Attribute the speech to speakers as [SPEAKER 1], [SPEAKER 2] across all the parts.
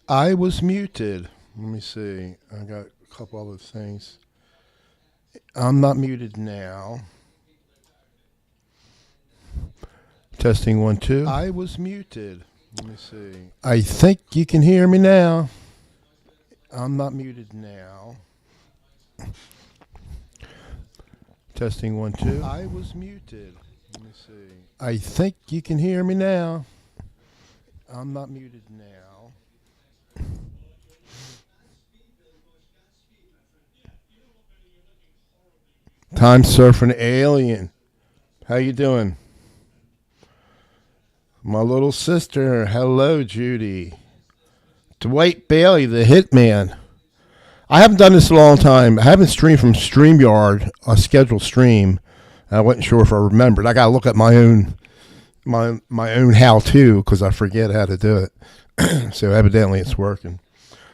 [SPEAKER 1] I was muted. Let me see. I got a couple other things. I'm not muted now. Testing one, two. I was muted. Let me see. I think you can hear me now. I'm not muted now. Testing one, two. I was muted. Let me see. I think you can hear me now. I'm not muted now. Time surfing alien. How you doing? My little sister. Hello, Judy. Dwight Bailey, the hitman. I haven't done this in a long time. I haven't streamed from StreamYard, a scheduled stream. I wasn't sure if I remembered. I gotta look at my own how to because I forget how to do it. So evidently it's working.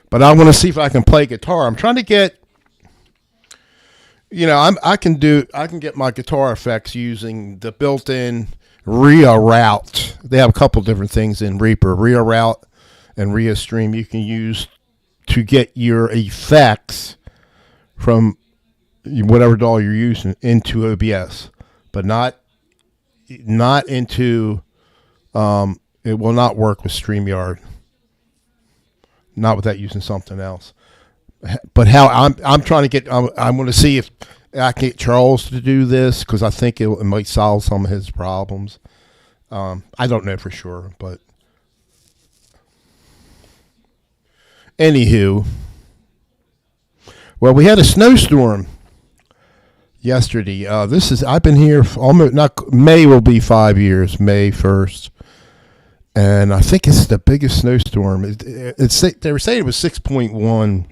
[SPEAKER 1] But I want to see if I can play guitar. I'm trying to get, I can get my guitar effects using the built-in RIA route. They have a couple different things in Reaper, RIA route and RIA stream you can use to get your effects from whatever DAW you're using into OBS, but not into. It will not work with StreamYard. Not without using something else. But how I'm trying to get. I'm going to see if I can get Charles to do this because I think it might solve some of his problems. I don't know for sure, but anywho, well, we had a snowstorm yesterday. I've been here for almost not May will be 5 years, May 1st, and I think it's the biggest snowstorm. They were saying it was 6.1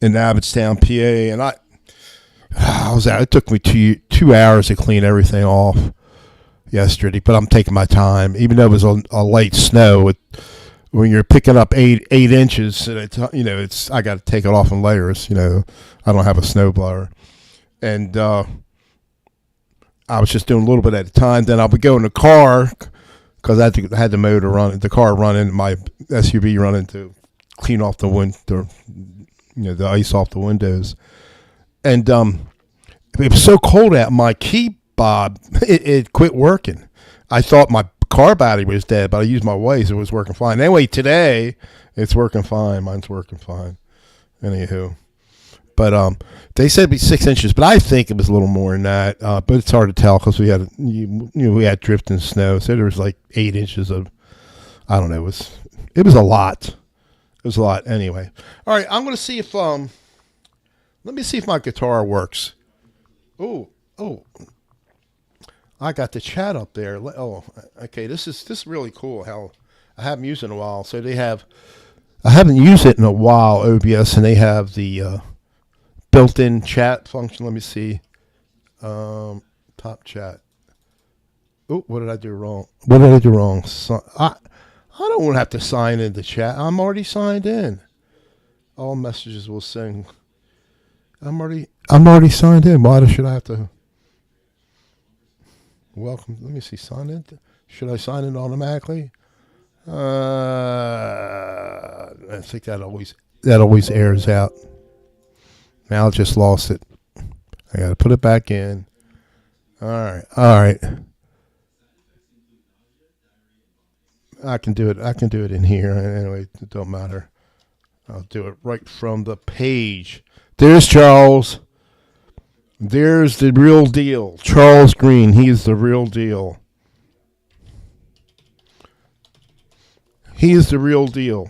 [SPEAKER 1] in Abbottstown, PA, and I was out. It took me 2 hours to clean everything off yesterday, but I'm taking my time, even though it was a light snow. When you're picking up eight inches, it's I got to take it off in layers. I don't have a snowblower, and I was just doing a little bit at a time. Then I would go in the car because I had the motor running, the car running, my SUV running to clean off the ice off the windows, and it was so cold out. My key bob it quit working. I thought my car battery was dead, but I used my Waze. It was working fine. Anyway, today it's working fine. Mine's working fine. Anywho, but they said it'd be 6 inches, but I think it was a little more than that. But it's hard to tell because we had drifting snow, so there was like 8 inches of, I don't know. It was a lot. It was a lot. Anyway, all right. I'm gonna see if let me see if my guitar works. Oh. I got the chat up there. Oh, okay. This is really cool. How I haven't used it in a while. So I haven't used it in a while. OBS, and they have the built-in chat function. Let me see. Top chat. Oh, what did I do wrong? I don't want to have to sign into chat. I'm already signed in. All messages will sing. I'm already signed in. Why should I have to? Welcome. Let me see. Sign in. Should I sign in automatically? I think that always airs out. Now I just lost it. I got to put it back in. All right. I can do it. In here anyway. It don't matter. I'll do it right from the page. There's Charles. There's the real deal. Charles Green. He is the real deal. He is the real deal.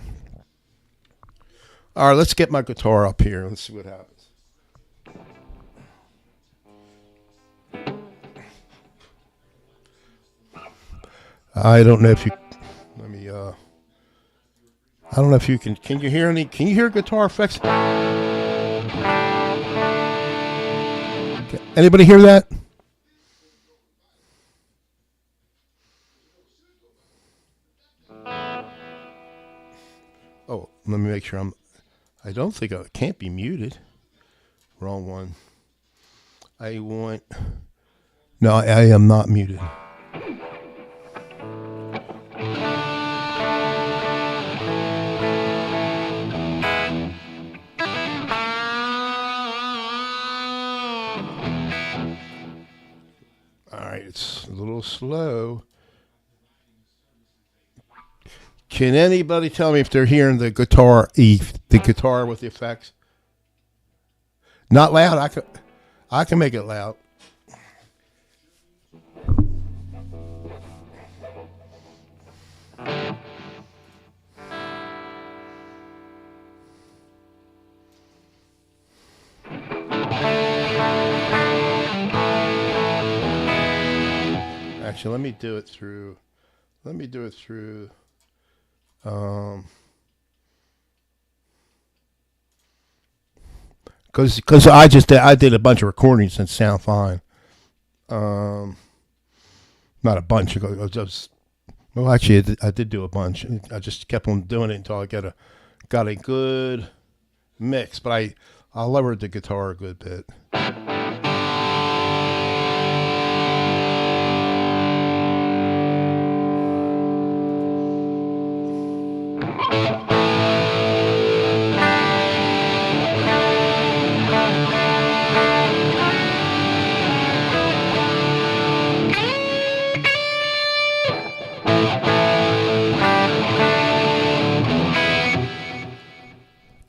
[SPEAKER 1] All right, let's get my guitar up here. Let's see what happens. I don't know if you. Let me. I don't know if you can. Can you hear any? Can you hear guitar effects? Anybody hear that? Oh, let me make sure I don't think I can't be muted. Wrong one. No, I am not muted. slow. Can anybody tell me if they're hearing the guitar, the guitar with the effects? Not loud. I can make it loud. Actually, let me do it through. Because I did a bunch of recordings and sound fine. Not a bunch. Well, actually, I did do a bunch. I just kept on doing it until I got a good mix. But I lowered the guitar a good bit.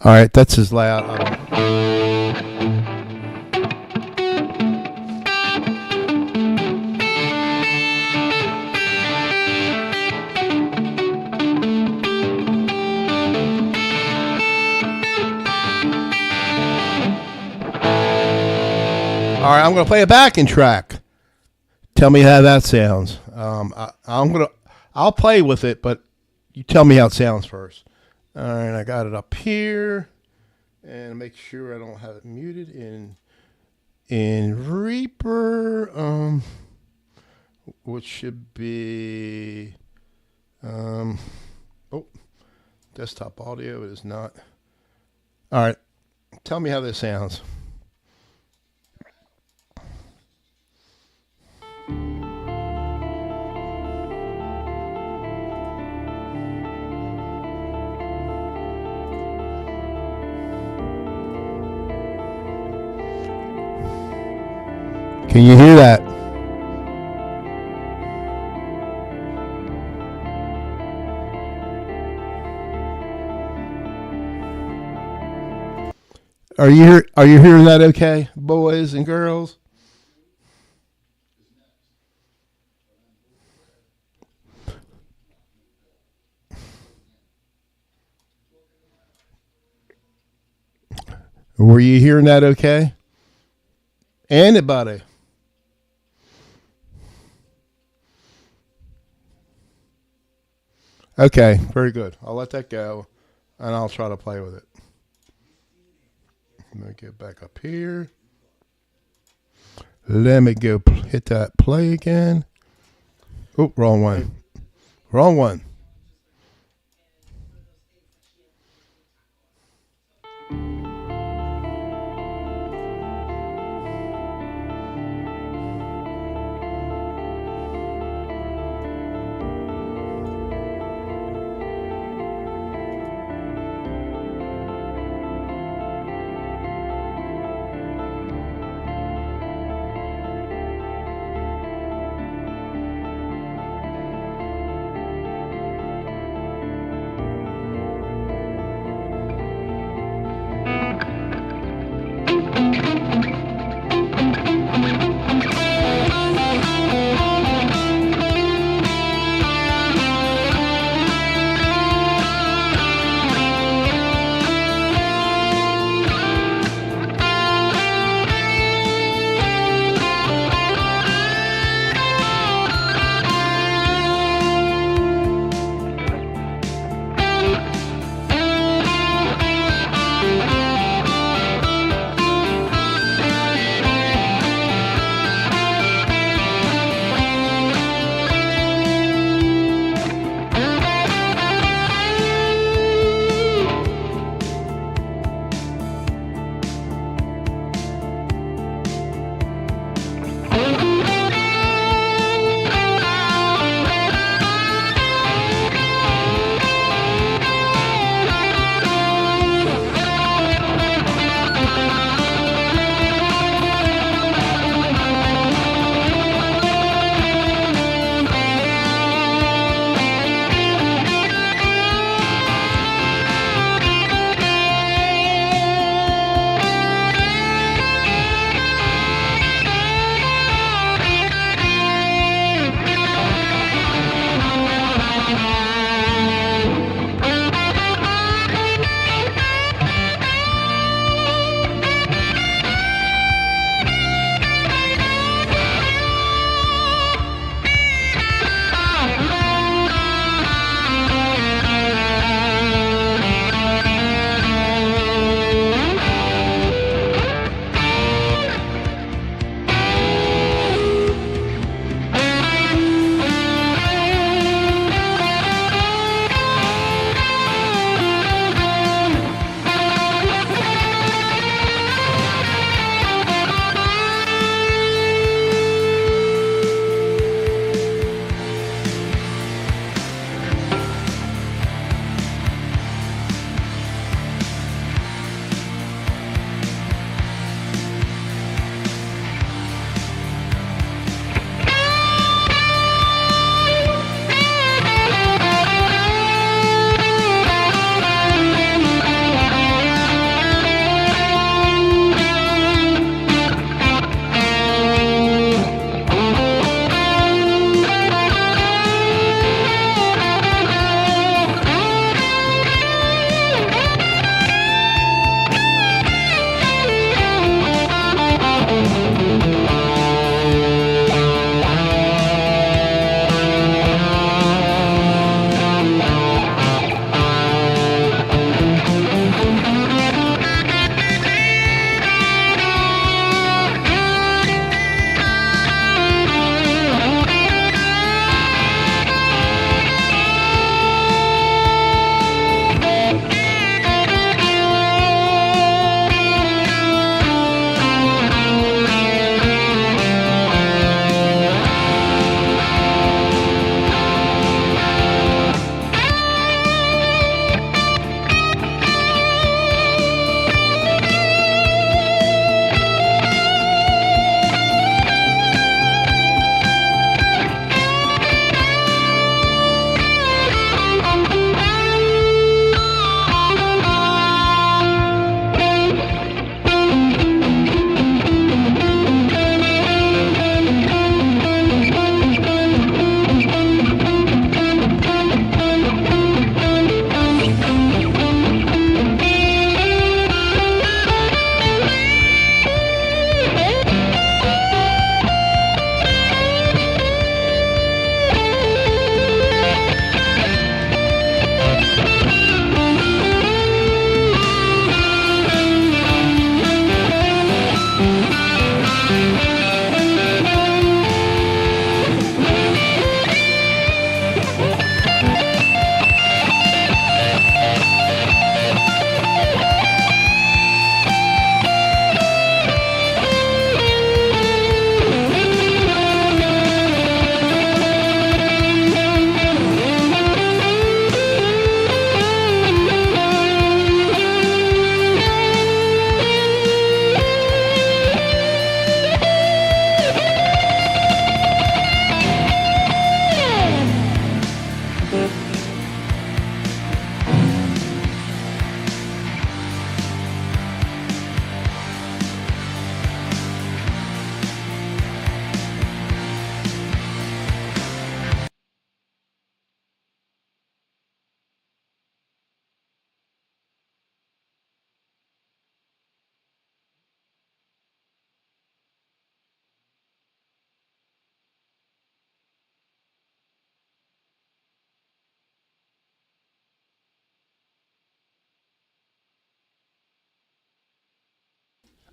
[SPEAKER 1] All right, that's as loud. All right, I'm going to play a backing track. Tell me how that sounds. I'll play with it, but you tell me how it sounds first. All right, I got it up here, and make sure I don't have it muted in Reaper, which should be desktop audio. It is not. All right, tell me how this sounds. Can you hear that? Are you hearing that okay, boys and girls? Were you hearing that okay? Anybody? Okay, very good. I'll let that go, and I'll try to play with it. Let me get back up here. Let me go hit that play again. Oh, wrong one. Wrong one.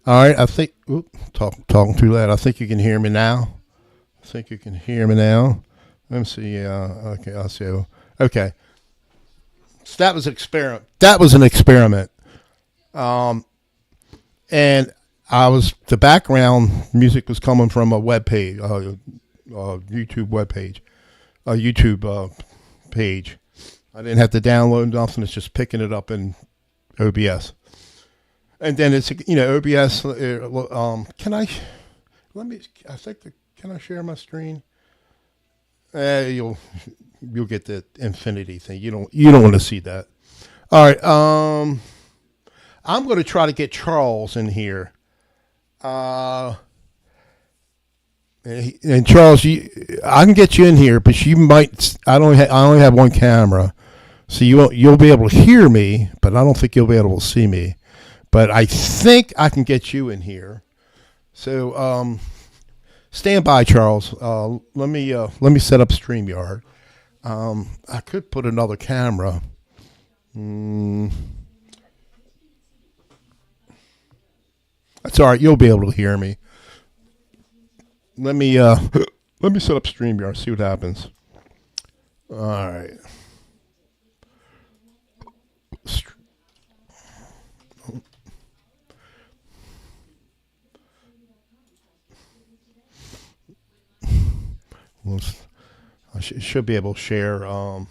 [SPEAKER 1] All right, I think talking too loud. I think you can hear me now. I think you can hear me now. Let me see. Okay, I'll see. Okay, so that was an experiment. That was an experiment. And the background music was coming from a web page, YouTube web page, a YouTube page. I didn't have to download nothing. It's just picking it up in OBS. And then it's OBS. Can I? Let me. I think. Can I share my screen? You'll get the infinity thing. You don't want to see that. All right. I'm going to try to get Charles in here. And Charles, I can get you in here, but you might. I only have one camera, so you'll be able to hear me, but I don't think you'll be able to see me. But I think I can get you in here. So stand by, Charles. Let me set up StreamYard. I could put another camera. That's all right. You'll be able to hear me. Let me set up StreamYard. See what happens. All right. I should be able to share. Oh,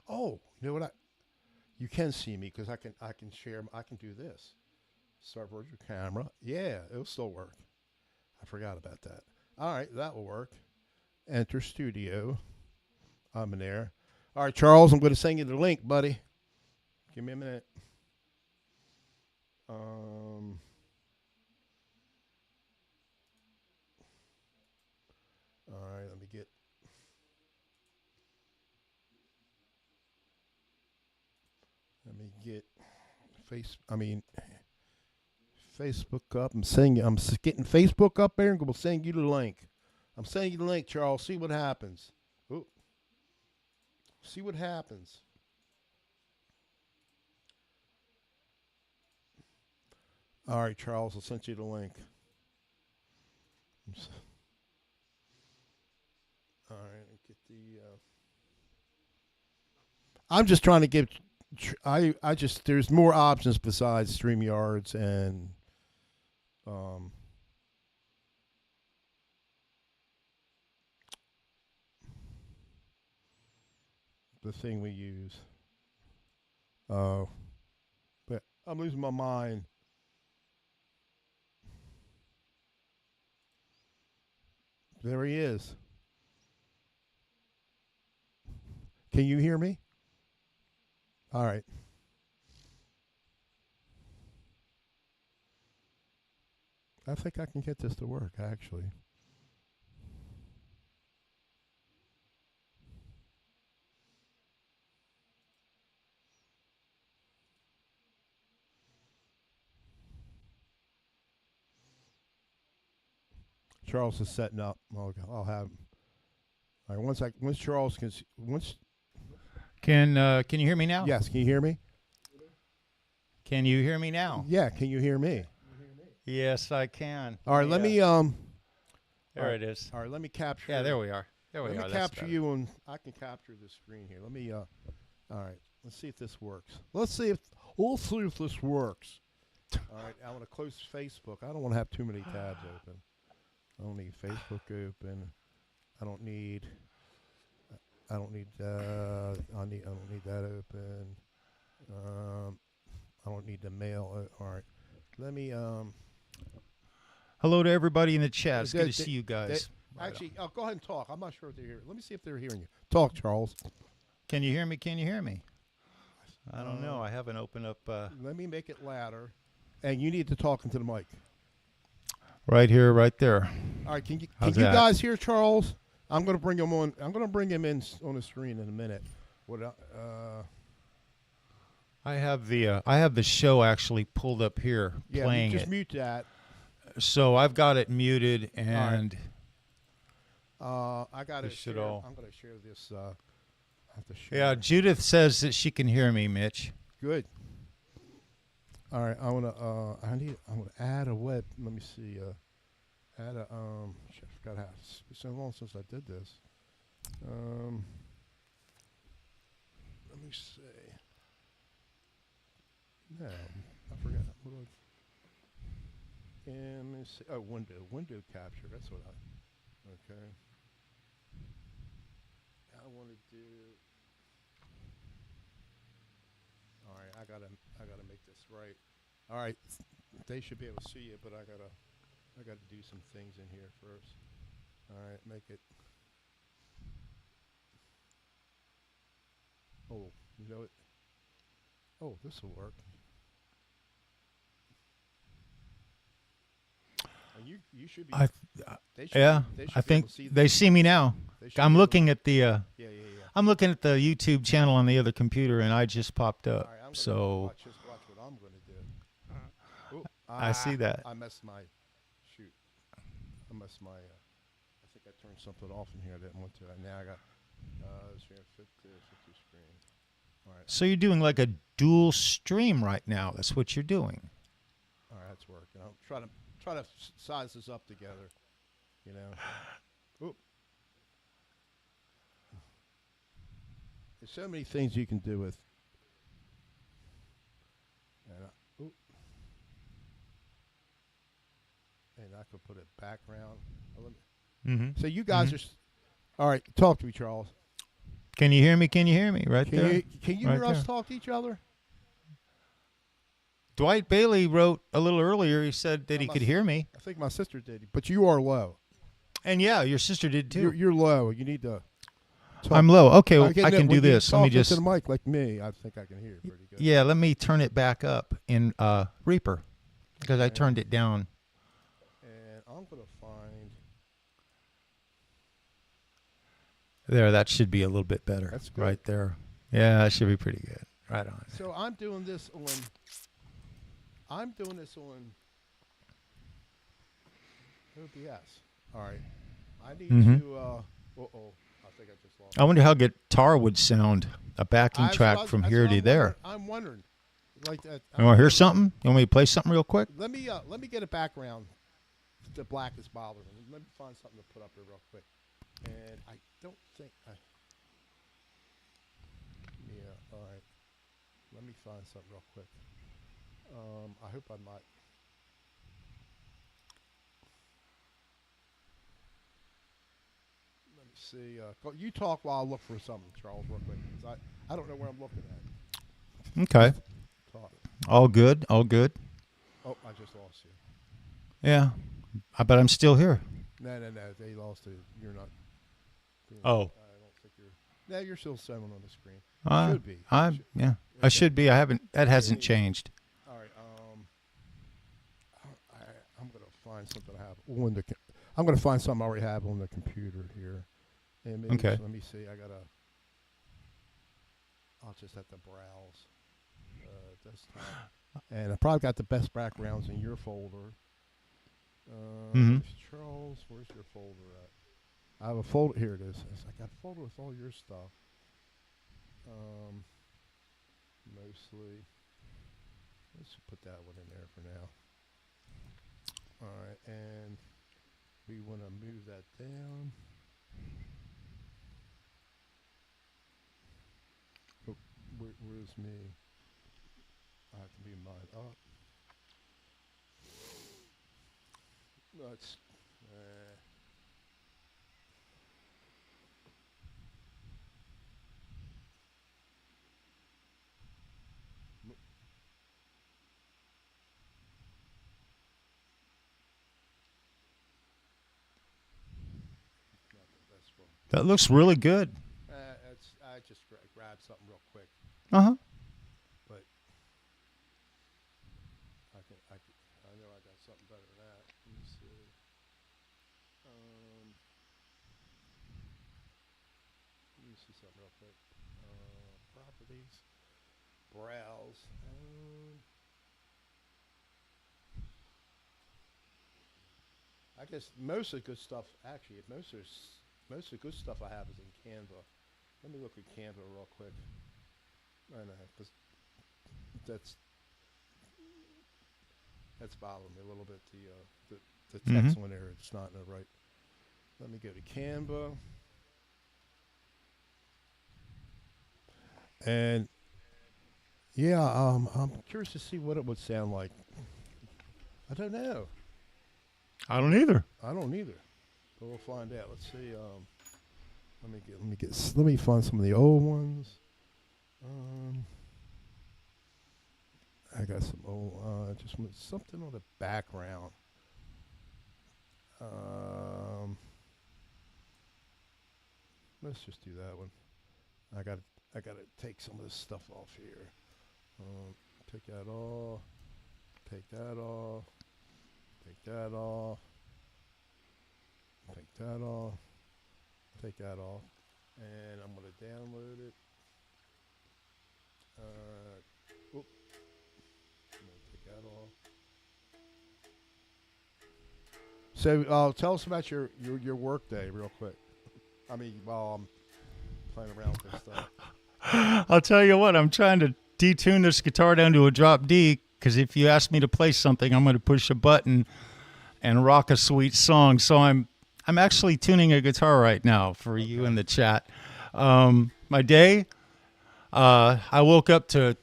[SPEAKER 1] you know what? You can see me because I can share. I can do this. Start virtual camera. Yeah, it'll still work. I forgot about that. All right, that will work. Enter studio. I'm in there. All right, Charles, I'm going to send you the link, buddy. Give me a minute. All right, let me get. Facebook up. I'm getting Facebook up there and we'll send you the link. I'm sending you the link, Charles. See what happens. Ooh. See what happens. All right, Charles, I'll send you the link. All right, get the. I'm just trying to give. There's more options besides StreamYards and the thing we use. But I'm losing my mind. There he is. Can you hear me? All right. I think I can get this to work, actually. Charles is setting up. I'll have. All right. Once Charles can.
[SPEAKER 2] Can you hear me now?
[SPEAKER 1] Yes. Can you hear me?
[SPEAKER 2] Can you hear me now?
[SPEAKER 1] Yeah. Can you hear me?
[SPEAKER 2] Yes, I can.
[SPEAKER 1] All right. Let me.
[SPEAKER 2] There it is.
[SPEAKER 1] All right. Let me capture.
[SPEAKER 2] Yeah, there we are.
[SPEAKER 1] Let me capture you, and I can capture the screen here. Let me. All right. Let's see if this works. We'll see if this works. All right. I want to close Facebook. I don't want to have too many tabs open. I don't need Facebook open. I don't need that. I don't need that open. I don't need the mail. All right. Let me.
[SPEAKER 2] Hello to everybody in the chat. It's good to see you guys.
[SPEAKER 1] Actually, go ahead and talk. I'm not sure if they're here. Let me see if they're hearing you. Talk, Charles.
[SPEAKER 2] Can you hear me? Can you hear me? I don't know. I haven't opened up.
[SPEAKER 1] Let me make it louder. And you need to talk into the mic.
[SPEAKER 2] Right here, right there.
[SPEAKER 1] All right. Can you guys hear Charles? I'm going to bring him on. I'm going to bring him in on the screen in a minute.
[SPEAKER 2] I have the show actually pulled up here playing
[SPEAKER 1] just mute that.
[SPEAKER 2] So I've got it muted and.
[SPEAKER 1] I got it.
[SPEAKER 2] I'm
[SPEAKER 1] going to share this.
[SPEAKER 2] Yeah, Judith says that she can hear me, Mitch.
[SPEAKER 1] Good. All right, I'm gonna add a web. Let me see. Add a shit, I forgot how. It's been so long since I did this. Um, let me see. No, I forgot. What do and let me see. Oh, window capture. That's what I. Okay. I want to do. All right, I gotta make this right. All right, they should be able to see it, but I gotta do some things in here first. All right, make it. Oh, you know it. Oh, this will work. And you should be.
[SPEAKER 2] I
[SPEAKER 1] They should.
[SPEAKER 2] yeah,
[SPEAKER 1] They
[SPEAKER 2] I
[SPEAKER 1] should be able
[SPEAKER 2] think
[SPEAKER 1] to see
[SPEAKER 2] they
[SPEAKER 1] this.
[SPEAKER 2] see me now.
[SPEAKER 1] They should
[SPEAKER 2] I'm
[SPEAKER 1] be able to-
[SPEAKER 2] looking at the
[SPEAKER 1] Yeah, yeah, yeah.
[SPEAKER 2] I'm looking at the YouTube channel on the other computer, and I just popped
[SPEAKER 1] All
[SPEAKER 2] up.
[SPEAKER 1] right, I'm gonna
[SPEAKER 2] So
[SPEAKER 1] watch what I'm gonna do. Ooh,
[SPEAKER 2] I see that.
[SPEAKER 1] I messed my. Shoot. I messed my. I think I turned something off in here. I didn't want to. Now I got. Fit to screen. All right.
[SPEAKER 2] So you're doing like a dual stream right now. That's what you're doing.
[SPEAKER 1] All right, that's working. I'll try to size this up together. You know. Oop. There's so many things you can do with. Oop. And I could put a background.
[SPEAKER 2] Mm-hmm.
[SPEAKER 1] So you guys are. All right, talk to me, Charles.
[SPEAKER 2] Can you hear me? Can you hear me? Right there.
[SPEAKER 1] Can you
[SPEAKER 2] Right
[SPEAKER 1] hear us
[SPEAKER 2] there.
[SPEAKER 1] talk to each other?
[SPEAKER 2] Dwight Bailey wrote a little earlier. He said that he could hear me,
[SPEAKER 1] I think my sister did, but you are low.
[SPEAKER 2] and yeah, your sister did too.
[SPEAKER 1] You're low. You need to. Talk.
[SPEAKER 2] I'm low. Okay, well,
[SPEAKER 1] Again,
[SPEAKER 2] I can
[SPEAKER 1] when
[SPEAKER 2] do
[SPEAKER 1] you
[SPEAKER 2] this. Let me
[SPEAKER 1] talk into
[SPEAKER 2] just.
[SPEAKER 1] the mic like me. I think I can hear you pretty good.
[SPEAKER 2] Yeah, let me turn it back up in Reaper because I
[SPEAKER 1] Okay.
[SPEAKER 2] turned it down.
[SPEAKER 1] And I'm gonna find.
[SPEAKER 2] There, that should be a little bit better.
[SPEAKER 1] That's good.
[SPEAKER 2] Right there. Yeah, that should be pretty good. Right on.
[SPEAKER 1] So I'm doing this on. I'm doing this on. OBS. All right. I need
[SPEAKER 2] Mhm.
[SPEAKER 1] to. I think I just lost.
[SPEAKER 2] I wonder how guitar would sound, a backing
[SPEAKER 1] That's
[SPEAKER 2] track
[SPEAKER 1] what I-
[SPEAKER 2] from
[SPEAKER 1] that's
[SPEAKER 2] here
[SPEAKER 1] what
[SPEAKER 2] to
[SPEAKER 1] I'm
[SPEAKER 2] there.
[SPEAKER 1] wondering. I'm wondering. Like that.
[SPEAKER 2] You want to hear something? You want me to play something real quick?
[SPEAKER 1] Let me get a background. The black is bothering me. Let me find something to put up here real quick. And I don't think I. Yeah. All right. Let me find something real quick. I hope I'm not. Let me see. You talk while I look for something, Charles, real quick. 'Cause I don't know where I'm looking at.
[SPEAKER 2] Okay.
[SPEAKER 1] Talk.
[SPEAKER 2] All good. All good.
[SPEAKER 1] Oh, I just lost you.
[SPEAKER 2] Yeah. But I'm still here.
[SPEAKER 1] No. They lost it. You're not.
[SPEAKER 2] Oh.
[SPEAKER 1] I don't think you're. No, you're still showing on the screen.
[SPEAKER 2] Uh,
[SPEAKER 1] Should be.
[SPEAKER 2] Yeah. I
[SPEAKER 1] Okay.
[SPEAKER 2] should be. I haven't. That hasn't changed.
[SPEAKER 1] All right. I'm gonna find something I have on the. I'm gonna find something I already have on the computer here. And maybe,
[SPEAKER 2] Okay.
[SPEAKER 1] so let me see. I'll just have to browse desktop, and I probably got the best backgrounds in your folder.
[SPEAKER 2] Mhm.
[SPEAKER 1] Charles, where's your folder at? I have a folder. Here it is. I got a folder with all your stuff. Mostly. Let's put that one in there for now. All right, and we want to move that down. Oh, where's me? I have to move mine up. Let's. Not the best one.
[SPEAKER 2] That looks really good.
[SPEAKER 1] I just grabbed something real quick,
[SPEAKER 2] Uh huh.
[SPEAKER 1] but I know I got something better than that. Let me see. Let me see something real quick. Properties, browse. I guess most of the good stuff, actually, most of the good stuff I have is in Canva. Let me look at Canva real quick. I know, because that's That's bothering me a little bit. The
[SPEAKER 2] Mm-hmm.
[SPEAKER 1] text one there, it's not in the right. Let me go to Canva. And yeah, I'm curious to see what it would sound like. I don't know.
[SPEAKER 2] I don't either.
[SPEAKER 1] I don't either. But we'll find out. Let's see. Let me find some of the old ones. I got some old. Just want something on the background. Let's just do that one. I gotta take some of this stuff off here. Take that off. Take that off. Take that off. Take that off. Take that off. And I'm gonna download it. I'm gonna take that off. So tell us about your work day real quick. I mean, while I'm playing around with this stuff.
[SPEAKER 2] I'll tell you what, I'm trying to detune this guitar down to a drop D, because if you ask me to play something, I'm going to push a button and rock a sweet song. So I'm actually tuning a guitar right now for you in the chat. My day, I woke up to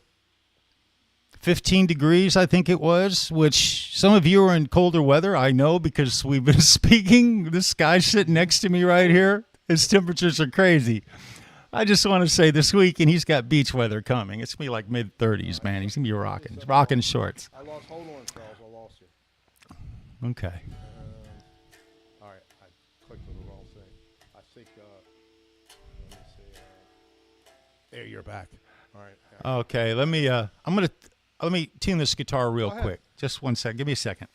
[SPEAKER 2] 15 degrees, I think it was, which some of you are in colder weather. I know because we've been speaking. This guy's sitting next to me right here. His temperatures are crazy. I just want to say this week, and he's got beach weather coming. It's going to be like mid-30s, man. He's going to be rocking shorts.
[SPEAKER 1] Hold on, Charles. I lost you.
[SPEAKER 2] Okay.
[SPEAKER 1] All right. I clicked on the wrong thing. I think, let me see. There, you're back. All right.
[SPEAKER 2] Okay, let me tune this guitar real quick. Just 1 second. Give me a second.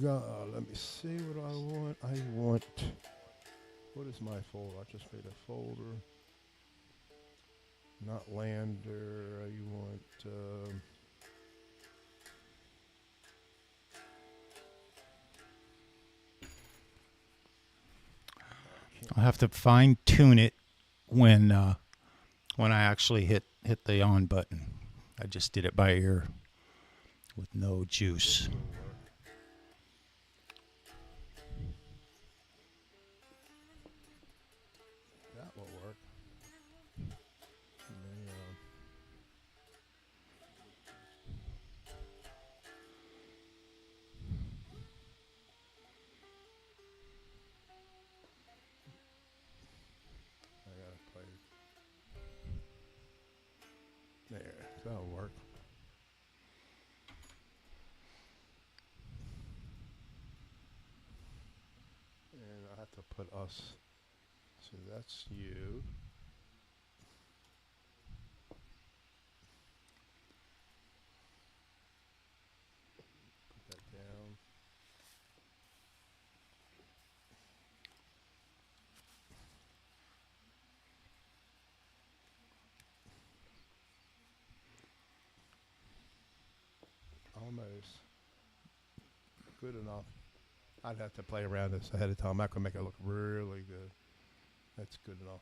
[SPEAKER 1] Let me see what I want. What is my folder? I just made a folder. Not Lander. I want.
[SPEAKER 2] I'll have to fine tune it when I actually hit the on button. I just did it by ear with no juice.
[SPEAKER 1] That will work. I gotta play. There, that'll work. And I have to put us. So that's you. Put that down. Almost. Good enough. I'd have to play around this ahead of time. I'm not going to make it look really good. That's good enough.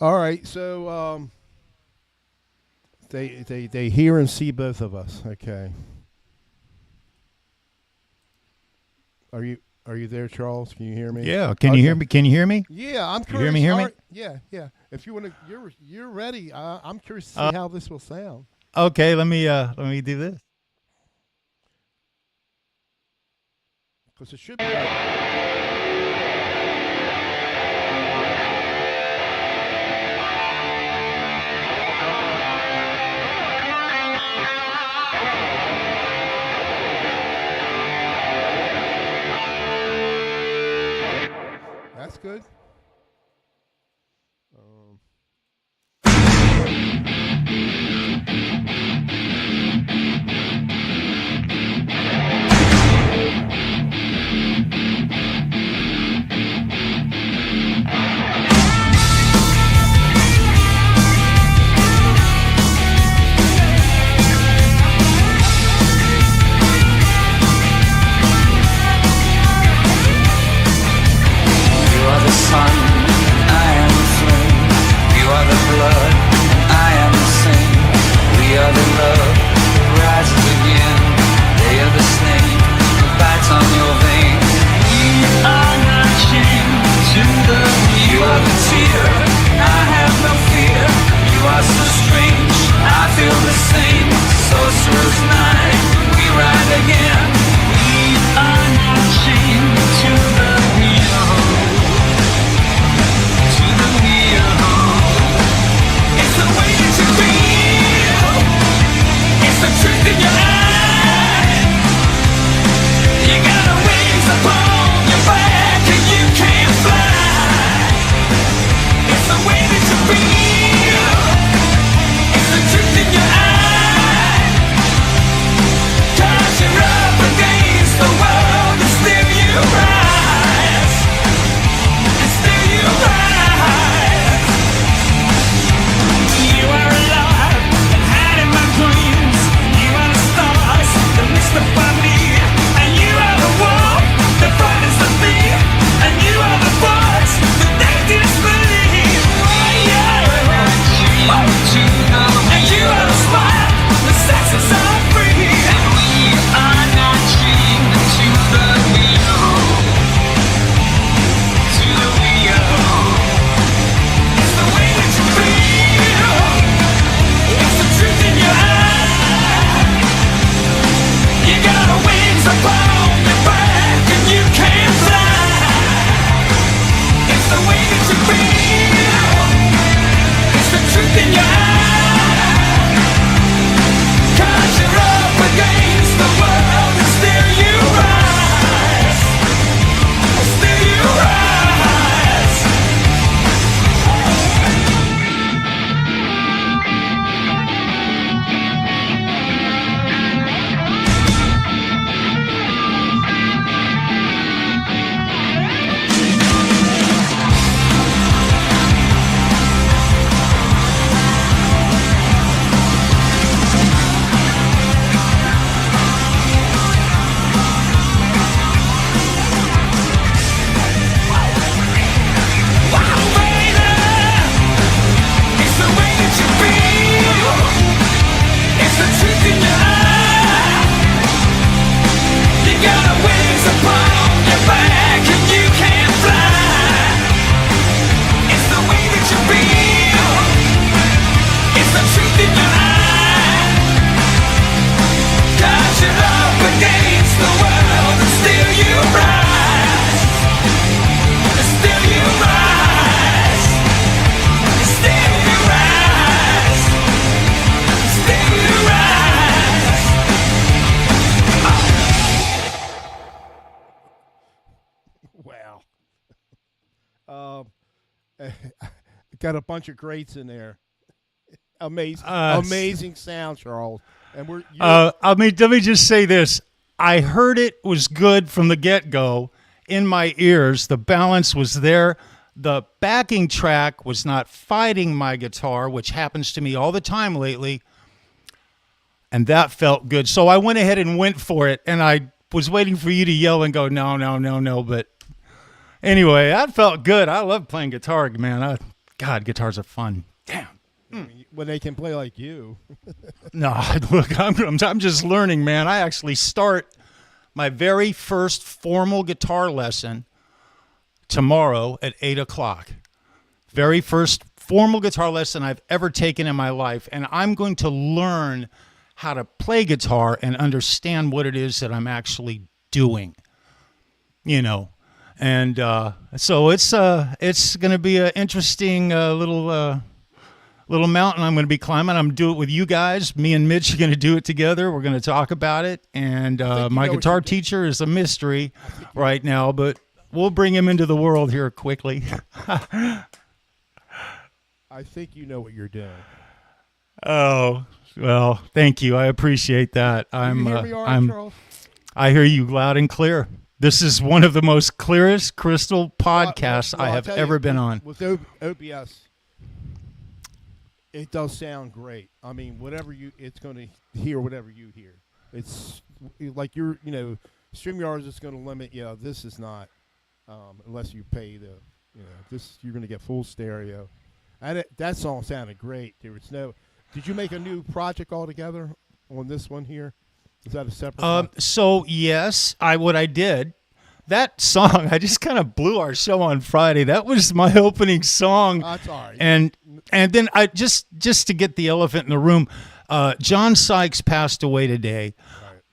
[SPEAKER 1] All right, so they hear and see both of us. Okay. Are you there, Charles? Can you hear me?
[SPEAKER 2] Yeah. Can you hear me? Can you hear me?
[SPEAKER 1] Yeah, I'm
[SPEAKER 2] Can
[SPEAKER 1] curious.
[SPEAKER 2] you hear me?
[SPEAKER 1] All right, yeah. If you want to, you're ready. I'm curious to see how this will sound.
[SPEAKER 2] Okay. Let me do this.
[SPEAKER 1] Because it should be. That's good. Got a bunch of greats in there. Amazing,
[SPEAKER 2] Uh,
[SPEAKER 1] amazing sound, Charles. And
[SPEAKER 2] I mean, let me just say this. I heard it was good from the get-go in my ears. The balance was there. The backing track was not fighting my guitar, which happens to me all the time lately. And that felt good. So I went ahead and went for it. And I was waiting for you to yell and go, no, no, no, no. But anyway, that felt good. I love playing guitar, man. God, guitars are fun. Damn.
[SPEAKER 1] when they can play like you.
[SPEAKER 2] No, look, I'm just learning, man. I actually start my very first formal guitar lesson tomorrow at 8 o'clock. Very first formal guitar lesson I've ever taken in my life. And I'm going to learn how to play guitar and understand what it is that I'm actually doing, you know. And so it's going to be an interesting little mountain I'm going to be climbing. I'm going to do it with you guys. Me and Mitch are going to do it together. We're going to talk about it. And my guitar teacher is a mystery right now, but we'll bring him into the world here quickly.
[SPEAKER 1] I think you know what you're doing.
[SPEAKER 2] Oh, well, thank you. I appreciate that.
[SPEAKER 1] You hear me all right, Charles?
[SPEAKER 2] I hear you loud and clear. This is one of the most clearest crystal podcasts I have ever been on.
[SPEAKER 1] With OBS, it does sound great. I mean, it's going to hear whatever you hear. It's like StreamYard is going to limit. Yeah, this is not, unless you pay this. You're going to get full stereo. And that song sounded great. Did you make a new project altogether on this one here? Is that a separate one?
[SPEAKER 2] So yes, what I did. That song, I just kind of blew our show on Friday. That was my opening song.
[SPEAKER 1] That's all right.
[SPEAKER 2] And then I just to get the elephant in the room, John Sykes passed away today.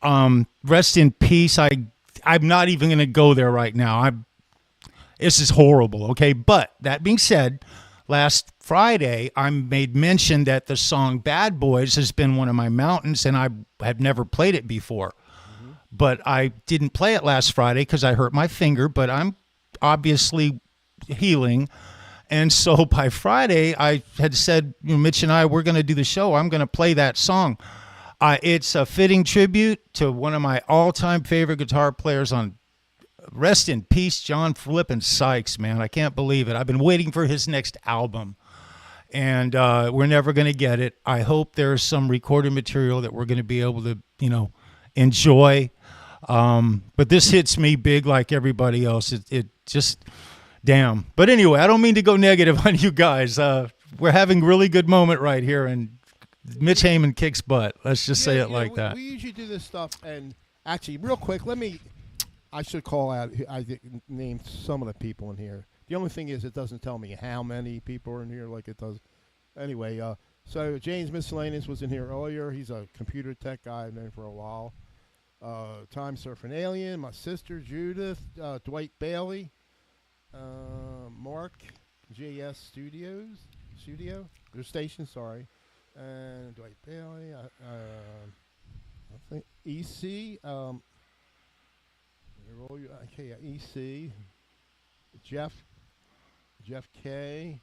[SPEAKER 2] Right. Rest in peace. I'm not even going to go there right now. This is horrible. Okay, but that being said, last Friday, I made mention that the song Bad Boys has been one of my mountains, and I had never played it before. Mm-hmm. But I didn't play it last Friday because I hurt my finger, but I'm obviously healing. And so by Friday, I had said, Mitch and I, we're going to do the show. I'm going to play that song. It's a fitting tribute to one of my all-time favorite guitar players on rest in peace, John Flippin' Sykes, man. I can't believe it. I've been waiting for his next album, and we're never going to get it. I hope there's some recorded material that we're going to be able to, enjoy. But this hits me big like everybody else. It just, damn. But anyway, I don't mean to go negative on you guys. We're having a really good moment right here, and Mitch Heyman kicks butt. Let's just say it like that.
[SPEAKER 1] We usually do this stuff, and actually, real quick, I should call out. I named some of the people in here. The only thing is, it doesn't tell me how many people are in here, like it does. Anyway, so James Miscellaneous was in here earlier. He's a computer tech guy I've known for a while. Time Surfing Alien, my sister Judith, Dwight Bailey, Mark, JS Studio, their station. Sorry, and Dwight Bailey. I think EC. Okay, EC, Jeff K.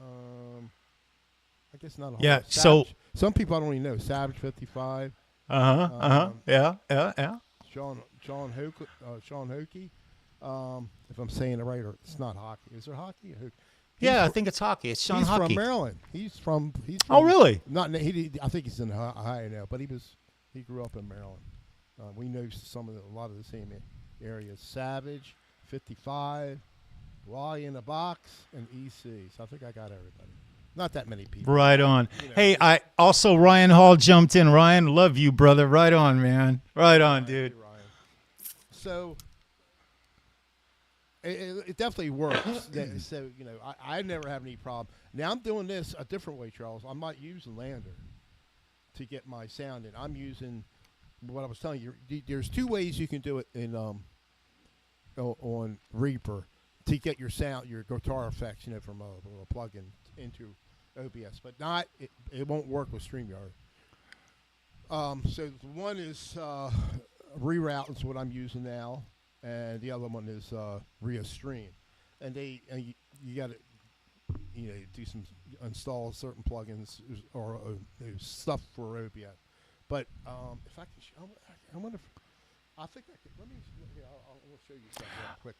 [SPEAKER 1] I guess not a whole lot.
[SPEAKER 2] So
[SPEAKER 1] some people I don't even know. Savage 55.
[SPEAKER 2] Yeah.
[SPEAKER 1] Sean Hokey. If I'm saying it right, or it's not hockey. Is there hockey?
[SPEAKER 2] I think it's hockey. It's Sean Hockey.
[SPEAKER 1] He's from Maryland. He's from.
[SPEAKER 2] Oh, really?
[SPEAKER 1] I think he's in Ohio now, but he grew up in Maryland. We know a lot of the same areas. Savage, 55, Wally in the Box, and EC. So I think I got everybody. Not that many people.
[SPEAKER 2] Right on. Hey, Ryan Hall jumped in. Ryan, love you, brother. Right on, man. Right on, dude.
[SPEAKER 1] Ryan. So it definitely works. So I never have any problem. Now I'm doing this a different way, Charles. I'm not using Lander to get my sound in. I'm using what I was telling you. There's two ways you can do it in on Reaper to get your sound, your guitar effects, from a plug-in into OBS, but it won't work with StreamYard. So one is Reroute is what I'm using now, and the other one is ReaStream, and you got to do some install certain plugins or stuff for Obiet. But if I can, I wonder if I think I could. Let me. Here, I'll show you something real quick,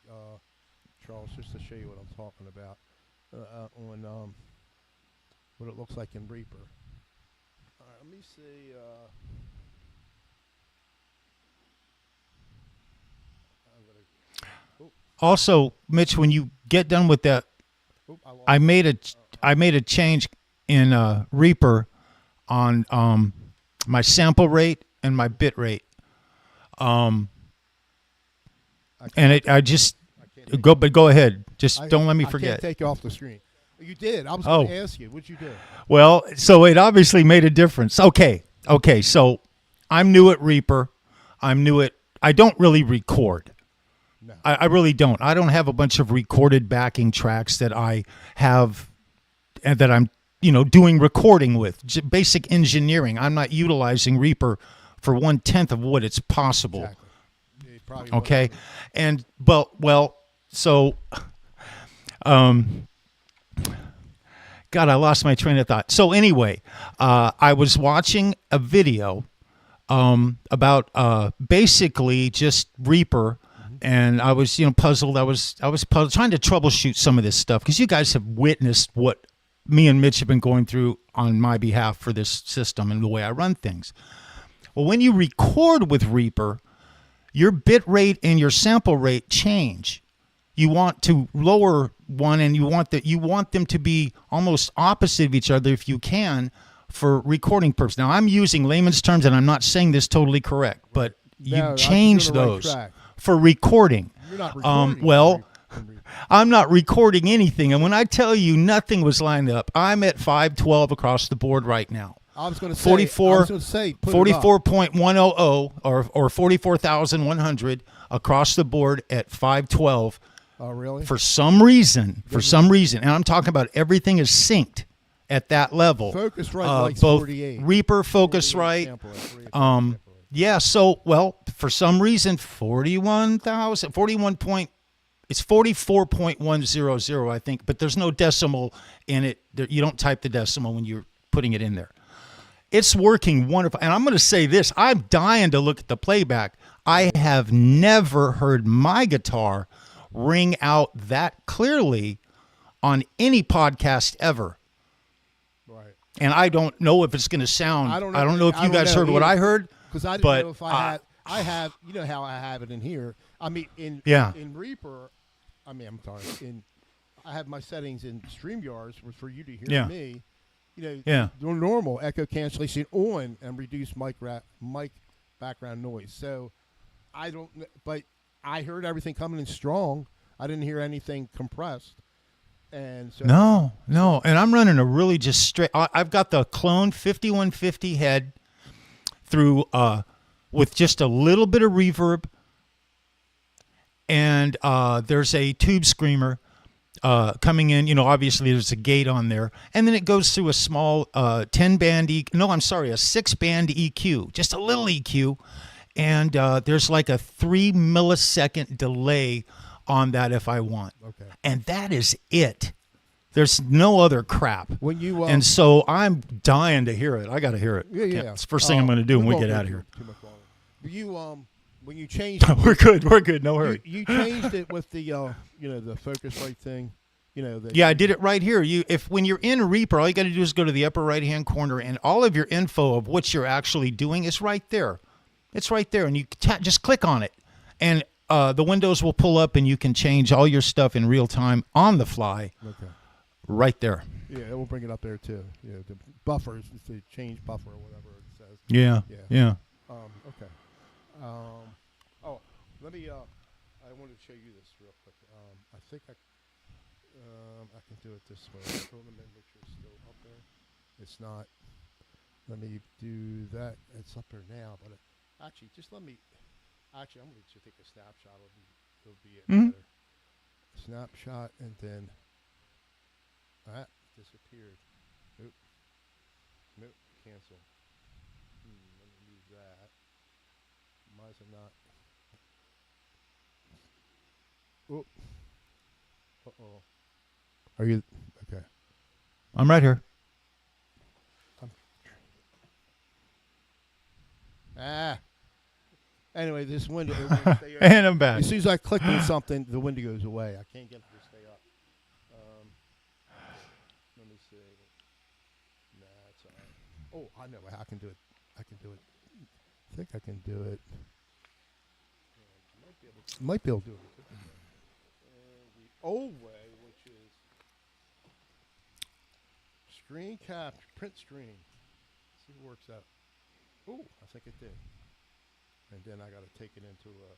[SPEAKER 1] Charles, just to show you what I'm talking about on what it looks like in Reaper. All right, let me see.
[SPEAKER 2] Also, Mitch, when you get done with that, I made a change in Reaper on my sample rate and my bit rate. And I just go ahead. Just don't let me forget.
[SPEAKER 1] I can't take you off the screen. You did. I was going to ask you. What'd you do?
[SPEAKER 2] Well, so it obviously made a difference. Okay. So I'm new at Reaper. I don't really record.
[SPEAKER 1] No.
[SPEAKER 2] I really don't. I don't have a bunch of recorded backing tracks that I have and that I'm, doing recording with. Basic engineering. I'm not utilizing Reaper for 1/10 of what it's possible.
[SPEAKER 1] Exactly.
[SPEAKER 2] Okay. And, so, God, I lost my train of thought. So anyway, I was watching a video about basically just Reaper, and I was puzzled. I was puzzled, trying to troubleshoot some of this stuff because you guys have witnessed what me and Mitch have been going through on my behalf for this system and the way I run things. Well, when you record with Reaper, your bit rate and your sample rate change. You want to lower one, and you want them to be almost opposite of each other if you can for recording purposes. Now, I'm using layman's terms, and I'm not saying this totally correct, but you change those for recording.
[SPEAKER 1] You're not recording.
[SPEAKER 2] I'm not recording anything, and when I tell you nothing was lined up, I'm at 512 across the board right now.
[SPEAKER 1] I was going to say
[SPEAKER 2] 44.100 or 44,100 across the board at 512.
[SPEAKER 1] Oh, really?
[SPEAKER 2] For some reason, and I'm talking about everything is synced at that level.
[SPEAKER 1] Focusrite likes
[SPEAKER 2] both
[SPEAKER 1] 48.
[SPEAKER 2] Reaper, Focusrite. Yeah. So, for some reason, 44.100, I think, but there's no decimal in it. You don't type the decimal when you're putting it in there. It's working wonderful. And I'm going to say this. I'm dying to look at the playback. I have never heard my guitar ring out that clearly on any podcast ever.
[SPEAKER 1] Right.
[SPEAKER 2] And I don't know if it's going to sound. I don't know if you guys heard what I heard.
[SPEAKER 1] Because I didn't know if I have. You know how I have it in here. I mean, in Reaper. I'm sorry. I have my settings in StreamYard for you to hear me. Normal echo cancellation on and reduce mic background noise. So I don't. But I heard everything coming in strong. I didn't hear anything compressed. And so
[SPEAKER 2] No. And I'm running a really just straight. I've got the clone 5150 head through with just a little bit of reverb, and there's a tube screamer coming in. Obviously there's a gate on there, and then it goes through a small 10-band a 6-band EQ, just a little EQ. And there's like a 3 millisecond delay on that if I want.
[SPEAKER 1] Okay.
[SPEAKER 2] And that is it. There's no other crap.
[SPEAKER 1] When you
[SPEAKER 2] and so I'm dying to hear it. I got to hear it.
[SPEAKER 1] Yeah.
[SPEAKER 2] It's the first thing I'm going to do when we get out of here.
[SPEAKER 1] Too much longer. When you changed it,
[SPEAKER 2] We're good. No hurry.
[SPEAKER 1] You changed it with the the Focusrite thing.
[SPEAKER 2] I did it right here. When you're in Reaper, all you got to do is go to the upper right-hand corner, and all of your info of what you're actually doing is right there. It's right there, and you just click on it, and the windows will pull up, and you can change all your stuff in real time on the fly.
[SPEAKER 1] Okay.
[SPEAKER 2] Right there.
[SPEAKER 1] Yeah, it will bring it up there too. Yeah, the buffers, the change buffer or whatever it says.
[SPEAKER 2] Yeah.
[SPEAKER 1] Okay. Let me. I wanted to show you this real quick. I think I can do it this way. Let me make sure it's still up there. It's not. Let me do that. It's up there now, but actually, just let me. Actually, I'm going to take a snapshot. It'll be it better. Snapshot, and then that disappeared. Nope. Cancel. Let me use that. Why is it not? Oh. Uh-oh. Are you okay?
[SPEAKER 2] I'm right here.
[SPEAKER 1] Anyway, this window.
[SPEAKER 2] And I'm back.
[SPEAKER 1] As soon as I click on something, the window goes away. I can't get it to stay up. Let me see. Nah, it's all right. Oh, I know. I can do it. I think I can do it. Might be able to do it. The old way, which is screen capture, print screen. See if it works out. Oh, I think it did. And then I got to take it into a.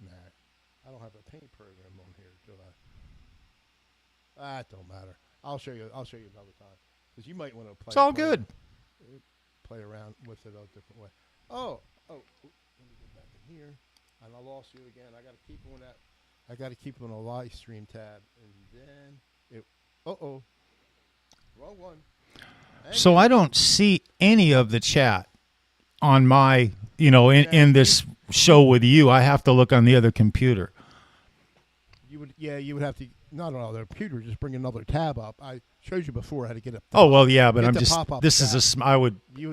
[SPEAKER 1] Nah, I don't have a paint program on here, do I? It don't matter. I'll show you another time because you might want to play.
[SPEAKER 2] It's all good.
[SPEAKER 1] Play around with it a different way. Oh, let me get back in here. And I lost you again. I got to keep on that. I got to keep on a live stream tab, and then it. Wrong one.
[SPEAKER 2] So I don't see any of the chat on my, in this show with you. I have to look on the other computer.
[SPEAKER 1] You would have to not on the computer. Just bring another tab up. I showed you before how to get it.
[SPEAKER 2] Oh well, yeah, but I'm just. This
[SPEAKER 1] chat.
[SPEAKER 2] is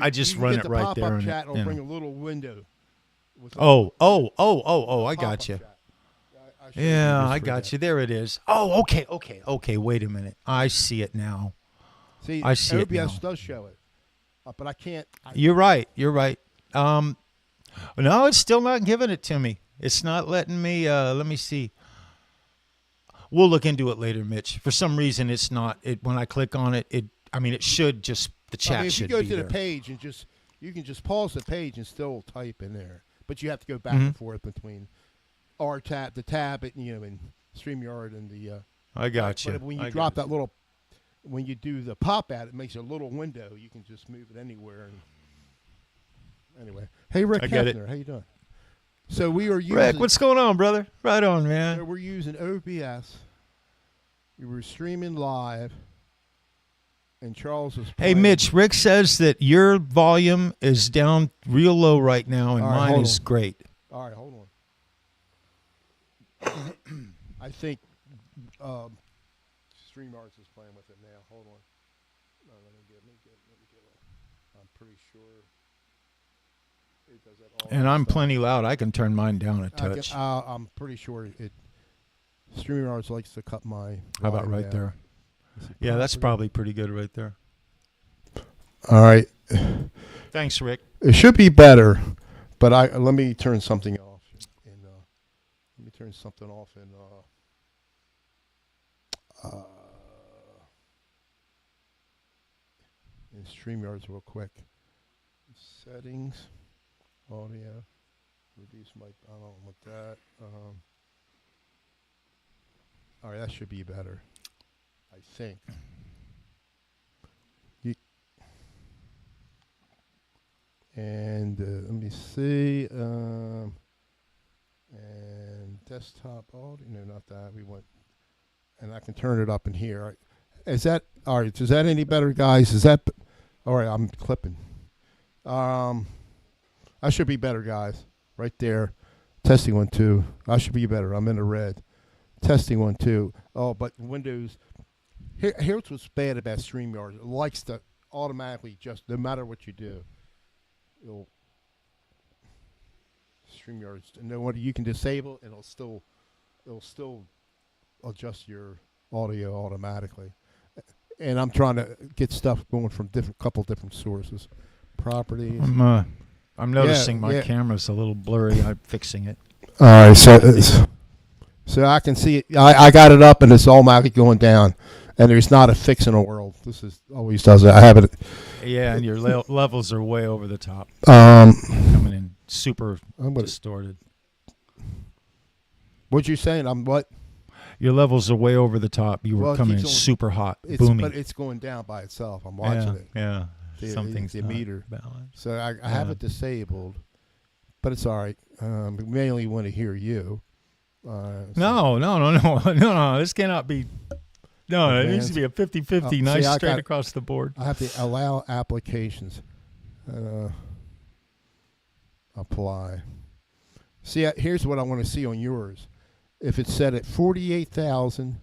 [SPEAKER 2] I just run it right there.
[SPEAKER 1] The chat will bring a little window.
[SPEAKER 2] I got you. Yeah, I got you. There it is. Oh, okay. Wait a minute. I see it now.
[SPEAKER 1] See,
[SPEAKER 2] I see it now.
[SPEAKER 1] OBS does show it, but I can't.
[SPEAKER 2] You're right. No, it's still not giving it to me. It's not letting me. Let me see. We'll look into it later, Mitch. For some reason, it's not. When I click on it, it should just the chat should be there.
[SPEAKER 1] If you go to the page and you can just pause the page and still type in there, but you have to go back and forth between the tab, and StreamYard and the.
[SPEAKER 2] I got you.
[SPEAKER 1] But when you drop that little. When you do the pop ad, it makes a little window. You can just move it anywhere. Anyway, hey Rick Hefner, how you doing? So we are using
[SPEAKER 2] Rick. What's going on, brother? Right on, man.
[SPEAKER 1] So we're using OBS. We were streaming live, and Charles is.
[SPEAKER 2] Hey, Mitch. Rick says that your volume is down real low right now, and mine is great.
[SPEAKER 1] All right, hold on. I think. StreamYards is playing with it now. Hold on. No, let me get it. I'm pretty sure it does that all.
[SPEAKER 2] And I'm plenty loud. I can turn mine down a touch.
[SPEAKER 1] I'm pretty sure StreamYards likes to cut my.
[SPEAKER 2] How about right there? Yeah, that's probably pretty good right there.
[SPEAKER 1] All right.
[SPEAKER 2] Thanks, Rick.
[SPEAKER 1] It should be better, but let me turn something off. In StreamYards real quick. Settings, audio, reduce mic. I don't want that. All right, that should be better. I think. And let me see. And desktop audio. No, not that. We want. And I can turn it up in here. Is that all right? Is that any better, guys? Is that all right? I'm clipping. I should be better, guys. Right there. Testing 1 2. I should be better. I'm in the red. Testing 1 2. Oh, but Windows. Here's what's bad about StreamYard. It likes to automatically just no matter what you do. StreamYard. No what you can disable, and it'll still adjust your audio automatically. And I'm trying to get stuff going from couple different sources. Properties.
[SPEAKER 2] I'm noticing my camera's a little blurry. I'm fixing it.
[SPEAKER 1] All right, so I can see it. I got it up, and it's automatically going down. And there's not a fix in the world. This is always does it. I have it.
[SPEAKER 2] Yeah, and your levels are way over the top. Coming in super distorted.
[SPEAKER 1] What you saying? I'm what?
[SPEAKER 2] Your levels are way over the top. You were coming in super hot, booming.
[SPEAKER 1] But it's going down by itself. I'm watching it.
[SPEAKER 2] Yeah, something's
[SPEAKER 1] the meter
[SPEAKER 2] balanced.
[SPEAKER 1] So I have it disabled, but it's all right. We mainly want to hear you.
[SPEAKER 2] No. This cannot be. No, it needs to be a 50-50. Nice straight across the board.
[SPEAKER 1] I have to allow applications. Apply. See, here's what I want to see on yours. if it's set at 48,000,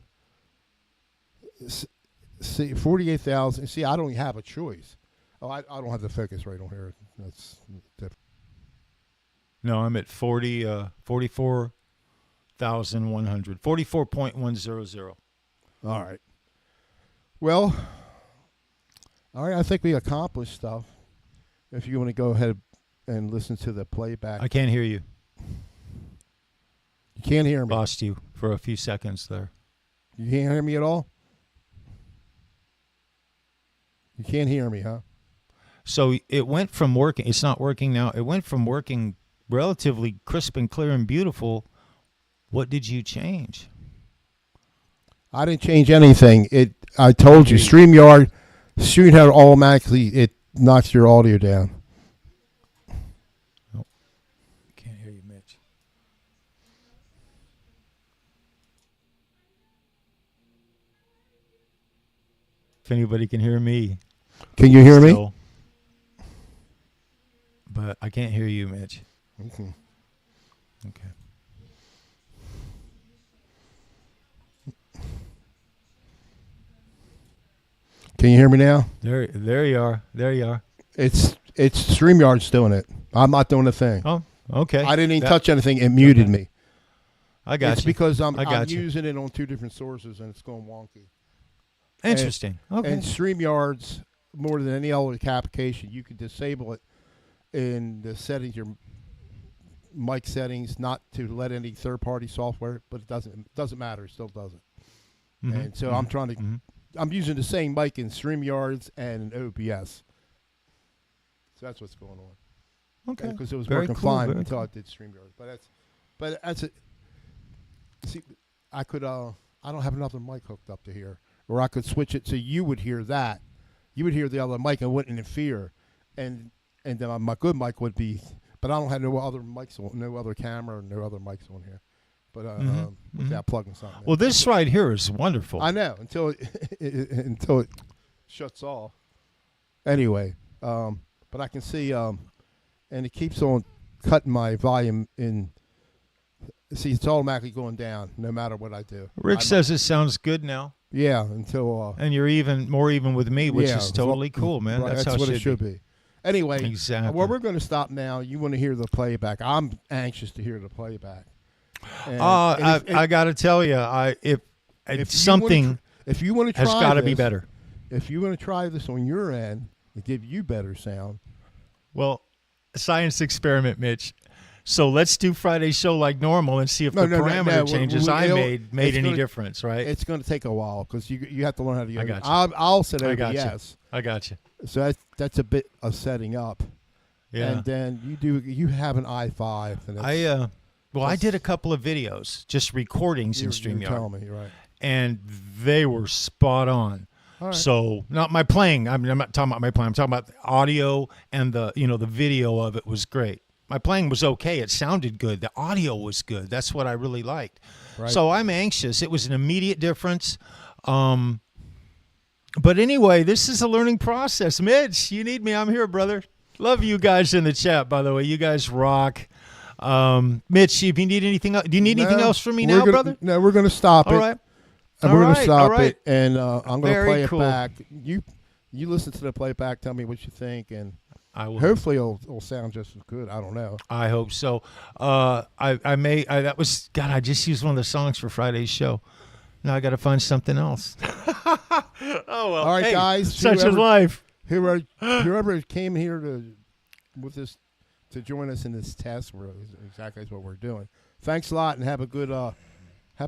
[SPEAKER 1] see 48,000. See, I don't even have a choice. Oh, I don't have the focus right on here. That's different.
[SPEAKER 2] No, I'm at 44,100. 44.100.
[SPEAKER 1] All right. Well, all right. I think we accomplished stuff. If you want to go ahead and listen to the playback,
[SPEAKER 2] I can't hear you.
[SPEAKER 1] you can't hear me.
[SPEAKER 2] Lost you for a few seconds there.
[SPEAKER 1] You can't hear me at all. You can't hear me, huh?
[SPEAKER 2] So it went from working. It's not working now. It went from working relatively crisp and clear and beautiful. What did you change?
[SPEAKER 1] I didn't change anything. I told you, StreamYard automatically it knocks your audio down.
[SPEAKER 2] Can't hear you, Mitch. If anybody can hear me.
[SPEAKER 1] Can you hear me?
[SPEAKER 2] Still. But I can't hear you, Mitch.
[SPEAKER 1] Okay.
[SPEAKER 2] Okay.
[SPEAKER 1] Can you hear me now?
[SPEAKER 2] There you are. There you are.
[SPEAKER 1] It's StreamYard's doing it. I'm not doing a thing.
[SPEAKER 2] Oh, okay.
[SPEAKER 1] I didn't even touch anything. It muted me.
[SPEAKER 2] I got
[SPEAKER 1] It's
[SPEAKER 2] you.
[SPEAKER 1] because I'm
[SPEAKER 2] you.
[SPEAKER 1] using it on two different sources and it's going wonky.
[SPEAKER 2] Interesting. Okay.
[SPEAKER 1] And StreamYard's more than any other application, you can disable it in the settings, your mic settings, not to let any third-party software, but it doesn't matter. It still does it.
[SPEAKER 2] Mhm,
[SPEAKER 1] And so
[SPEAKER 2] mhm,
[SPEAKER 1] I'm trying to.
[SPEAKER 2] mhm.
[SPEAKER 1] I'm using the same mic in StreamYards and in OBS. So that's what's going on.
[SPEAKER 2] Okay.
[SPEAKER 1] Because it was
[SPEAKER 2] Very
[SPEAKER 1] working
[SPEAKER 2] cool,
[SPEAKER 1] fine
[SPEAKER 2] very
[SPEAKER 1] until
[SPEAKER 2] cool.
[SPEAKER 1] I did StreamYards. But that's it. See, I could. I don't have another mic hooked up to here, or I could switch it so you would hear that. You would hear the other mic and it wouldn't interfere, and then my good mic would be. But I don't have no other mics on, no other camera, or no other mics on here. But without plugging something.
[SPEAKER 2] Well, this right here is wonderful.
[SPEAKER 1] I know until until it shuts off. Anyway, but I can see, and it keeps on cutting my volume in. See, it's automatically going down no matter what I do.
[SPEAKER 2] Rick says it sounds good now,
[SPEAKER 1] Yeah, until
[SPEAKER 2] and you're more even with me, which
[SPEAKER 1] yeah,
[SPEAKER 2] is totally cool, man.
[SPEAKER 1] Right,
[SPEAKER 2] That's how
[SPEAKER 1] what
[SPEAKER 2] it
[SPEAKER 1] it should be. Anyway,
[SPEAKER 2] Exactly.
[SPEAKER 1] well, we're going to stop now. You want to hear the playback? I'm anxious to hear the playback. And
[SPEAKER 2] I got to tell you, if something
[SPEAKER 1] if you want to try
[SPEAKER 2] has got to be
[SPEAKER 1] this,
[SPEAKER 2] better.
[SPEAKER 1] If you want to try this on your end to give you better sound,
[SPEAKER 2] Well, science experiment, Mitch. So let's do Friday's show like normal and see if the parameter changes I made any difference, right?
[SPEAKER 1] it's going to take a while because you have to learn how to use
[SPEAKER 2] I
[SPEAKER 1] it.
[SPEAKER 2] got you.
[SPEAKER 1] I'll set
[SPEAKER 2] I got
[SPEAKER 1] OBS.
[SPEAKER 2] I got you.
[SPEAKER 1] So that's a bit of setting up.
[SPEAKER 2] Yeah.
[SPEAKER 1] And then you have an i5. And
[SPEAKER 2] I did a couple of videos, just recordings in
[SPEAKER 1] you're
[SPEAKER 2] StreamYard,
[SPEAKER 1] telling me, right?
[SPEAKER 2] and they were spot on.
[SPEAKER 1] All right.
[SPEAKER 2] So not my playing. I mean, I'm not talking about my playing. I'm talking about the audio and the video of it was great. My playing was okay. It sounded good. The audio was good. That's what I really liked.
[SPEAKER 1] Right.
[SPEAKER 2] So I'm anxious. It was an immediate difference. But anyway, this is a learning process. Mitch, you need me. I'm here, brother. Love you guys in the chat, by the way. You guys rock. Mitch, if you need anything, do you need anything else from me now, brother?
[SPEAKER 1] No, we're going to stop
[SPEAKER 2] All
[SPEAKER 1] it.
[SPEAKER 2] right.
[SPEAKER 1] And
[SPEAKER 2] All
[SPEAKER 1] we're going
[SPEAKER 2] right,
[SPEAKER 1] to stop
[SPEAKER 2] all right.
[SPEAKER 1] it, and I'm going to
[SPEAKER 2] Very
[SPEAKER 1] play
[SPEAKER 2] cool.
[SPEAKER 1] it back. You listen to the playback. Tell me what you think, and
[SPEAKER 2] I will.
[SPEAKER 1] hopefully it'll sound just as good. I don't know.
[SPEAKER 2] I hope so. That was, God, I just used one of the songs for Friday's show. Now I got to find something else. Oh, well.
[SPEAKER 1] All right,
[SPEAKER 2] Hey,
[SPEAKER 1] guys.
[SPEAKER 2] Such is life.
[SPEAKER 1] Whoever came here to join us in this test, exactly what we're doing. Thanks a lot, and have a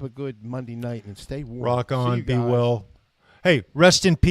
[SPEAKER 1] good Monday night, and stay warm.
[SPEAKER 2] Rock
[SPEAKER 1] See
[SPEAKER 2] on.
[SPEAKER 1] you
[SPEAKER 2] Be
[SPEAKER 1] guys.
[SPEAKER 2] well. Hey, rest in peace.